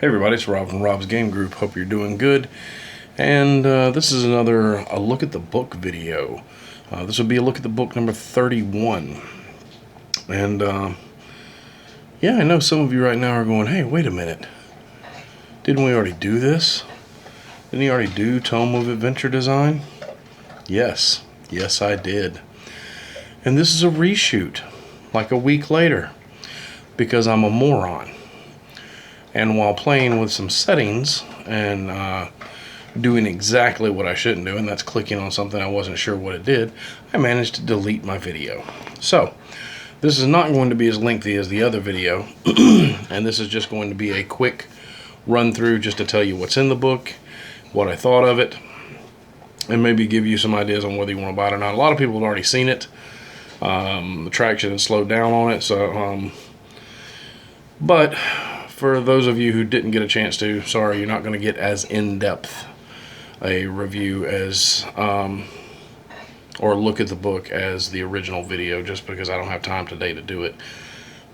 Hey everybody, it's Rob from Rob's Game Group. Hope you're doing good. And this is another a look at the book video. This will be a look at the book number 31. And yeah, I know some of you right now are going, hey, wait a minute. Didn't we already do this? Didn't he already do Tome of Adventure Design? Yes, I did. And this is a reshoot, like a week later, because I'm a moron. And while playing with some settings and doing exactly what I shouldn't do, and that's clicking on something I wasn't sure what it did, I managed to delete my video. So, this is not going to be as lengthy as the other video, and this is just going to be a quick run through just to tell you what's in the book, what I thought of it, and maybe give you some ideas on whether you want to buy it or not. A lot of people have already seen it. The traction has slowed down on it, so but for those of you who didn't get a chance to, sorry, you're not going to get as in-depth a review as or look at the book as the original video, just because I don't have time today to do it.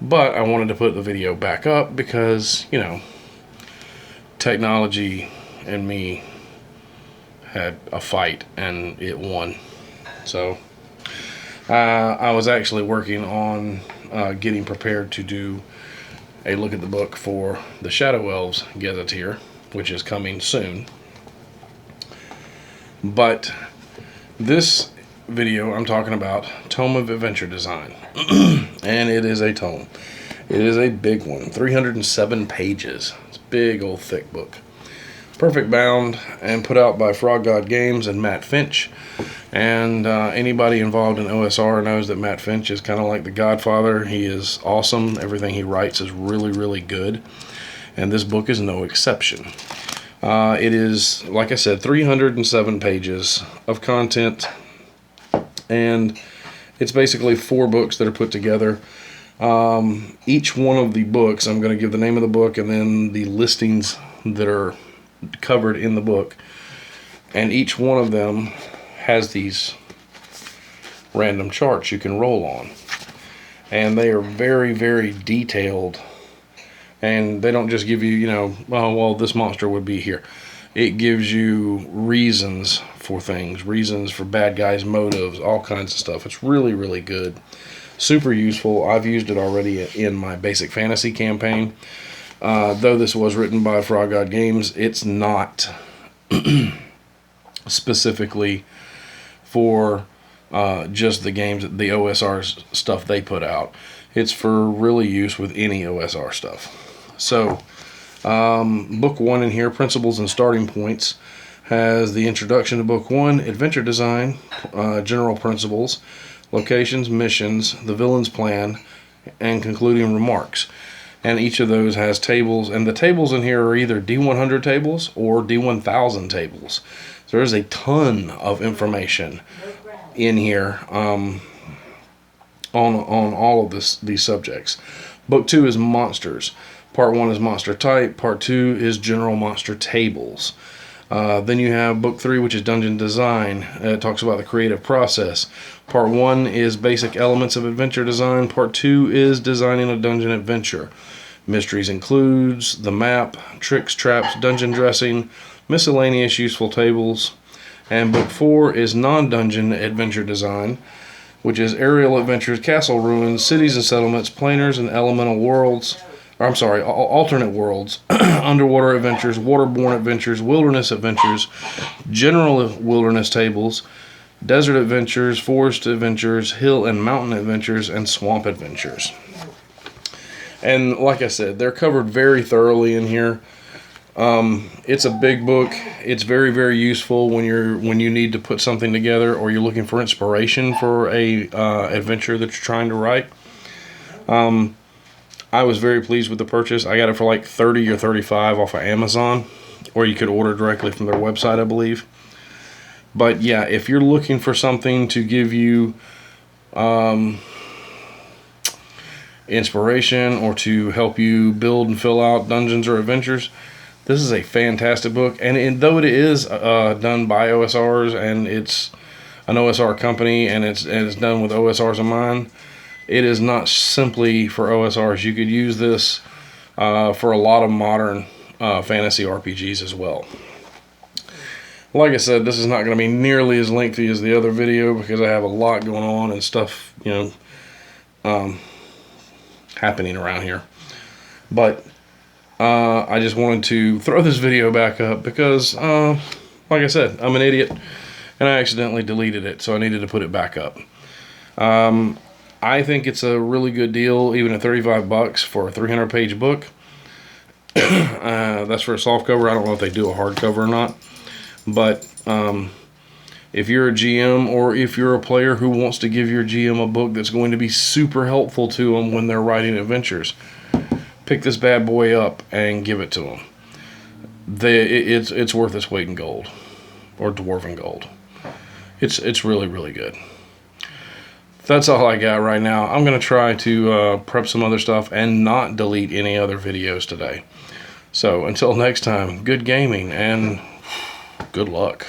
But I wanted to put the video back up because, you know, technology and me had a fight and it won. So I was actually working on getting prepared to do a look at the book for the Shadow Elves Gazetteer, which is coming soon. But this video, I'm talking about Tome of Adventure Design. And it is a tome. It is a big one, 307 pages. It's a big old thick book. Perfect bound and put out by Frog God Games and Matt Finch. And anybody involved in OSR knows that Matt Finch is kind of like the Godfather. He is awesome. Everything he writes is really, really good. And this book is no exception. It is, like I said, 307 pages of content. And it's basically 4 books that are put together. Each one of the books, I'm going to give the name of the book and then the listings that are covered in the book, and each one of them has these random charts you can roll on, and they are very, very detailed, and they don't just give you, you know, oh, well, this monster would be here. It gives you reasons for things, reasons for bad guys' motives, all kinds of stuff. It's really, really good, super useful. I've used it already in my basic fantasy campaign. Though this was written by Frog God Games, it's not specifically for just the games, the OSR stuff they put out. It's for really use with any OSR stuff. So, Book 1 in here, Principles and Starting Points, has the introduction to Book 1, Adventure Design, General Principles, Locations, Missions, the Villain's Plan, and Concluding Remarks. And each of those has tables, and the tables in here are either D100 tables or D1000 tables. So there's a ton of information in here on all of these subjects. Book 2 is Monsters. Part 1 is Monster Type. Part 2 is General Monster Tables. Then you have Book 3, which is Dungeon Design. It talks about the creative process. Part 1 is Basic Elements of Adventure Design. Part 2 is Designing a Dungeon Adventure. Mysteries includes the map, tricks, traps, dungeon dressing, miscellaneous useful tables. And Book 4 is Non-Dungeon Adventure Design, which is Aerial Adventures, Castle Ruins, Cities and Settlements, Planers and Elemental Worlds. Alternate worlds, underwater adventures, waterborne adventures, wilderness adventures, general wilderness tables, desert adventures, forest adventures, hill and mountain adventures, and swamp adventures. And like I said, they're covered very thoroughly in here. It's a big book. It's very, very useful when you need to put something together or you're looking for inspiration for a adventure that you're trying to write. I was very pleased with the purchase. I got it for like $30 or $35 off of Amazon, or you could order directly from their website, I believe. But yeah, if you're looking for something to give you inspiration or to help you build and fill out dungeons or adventures, this is a fantastic book. And though it is done by OSRs and it's an OSR company and it's done with OSRs in mind, it is not simply for OSRs. You could use this for a lot of modern fantasy RPGs as well. Like I said, this is not going to be nearly as lengthy as the other video because I have a lot going on and stuff, you know, happening around here. But I just wanted to throw this video back up because, like I said, I'm an idiot and I accidentally deleted it, so I needed to put it back up. I think it's a really good deal, even at 35 bucks for a 300-page book. That's for a softcover. I don't know if they do a hardcover or not. But if you're a GM or if you're a player who wants to give your GM a book that's going to be super helpful to them when they're writing adventures, pick this bad boy up and give it to them. It's worth its weight in gold, or dwarven gold. It's really, really good. That's all I got right now. I'm going to try to prep some other stuff and not delete any other videos today. So until next time, good gaming and good luck.